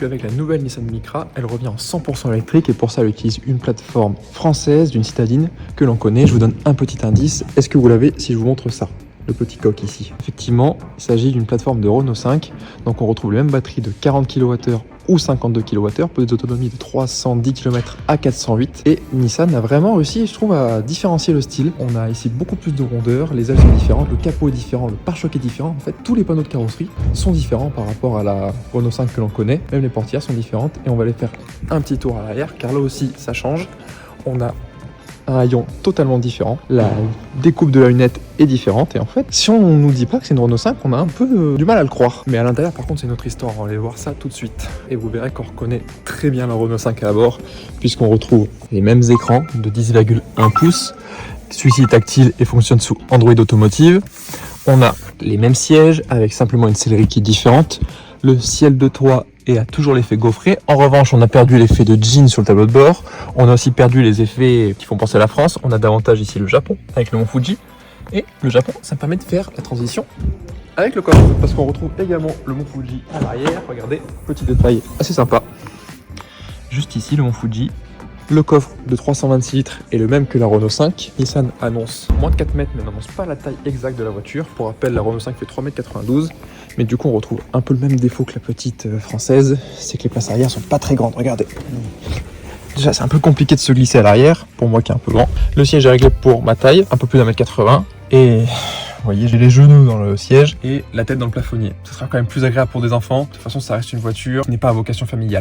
suis avec la nouvelle Nissan Micra, elle revient en 100% électrique et pour ça elle utilise une plateforme française d'une citadine que l'on connaît. Je vous donne un petit indice, est-ce que vous l'avez si je vous montre ça? Le petit coq ici. Effectivement, il s'agit d'une plateforme de Renault 5, donc on retrouve les mêmes batteries de 40 kWh ou 52 kWh, pour des autonomies de 310 km à 408. Et Nissan a vraiment réussi, je trouve, à différencier le style. On a ici beaucoup plus de rondeur, les ailes sont différentes, le capot est différent, le pare-choc est différent. En fait, tous les panneaux de carrosserie sont différents par rapport à la Renault 5 que l'on connaît. Même les portières sont différentes et on va aller faire un petit tour à l'arrière, car là aussi, ça change. On a un rayon totalement différent, la découpe de la lunette est différente et en fait si on nous dit pas que c'est une Renault 5 on a un peu du mal à le croire, mais à l'intérieur par contre c'est une autre histoire. On va aller voir ça tout de suite et vous verrez qu'on reconnaît très bien la Renault 5 à bord puisqu'on retrouve les mêmes écrans de 10,1 pouces, celui-ci est tactile et fonctionne sous Android Automotive. On a les mêmes sièges avec simplement une sellerie qui est différente, le ciel de toit et a toujours l'effet gaufré. En revanche, on a perdu l'effet de jean sur le tableau de bord. On a aussi perdu les effets qui font penser à la France. On a davantage ici le Japon avec le mont Fuji. Et le Japon, ça me permet de faire la transition avec le coffre parce qu'on retrouve également le mont Fuji à l'arrière. Regardez, petit détail assez sympa. Juste ici, le mont Fuji. Le coffre de 326 litres est le même que la Renault 5. Nissan annonce moins de 4 mètres mais n'annonce pas la taille exacte de la voiture. Pour rappel, la Renault 5 fait 3,92 m. Mais du coup, on retrouve un peu le même défaut que la petite française. C'est que les places arrière sont pas très grandes. Regardez. Déjà, c'est un peu compliqué de se glisser à l'arrière, pour moi qui est un peu grand. Le siège est réglé pour ma taille, un peu plus d'1,80 m. Et vous voyez, j'ai les genoux dans le siège et la tête dans le plafonnier. Ce sera quand même plus agréable pour des enfants. De toute façon, ça reste une voiture qui n'est pas à vocation familiale.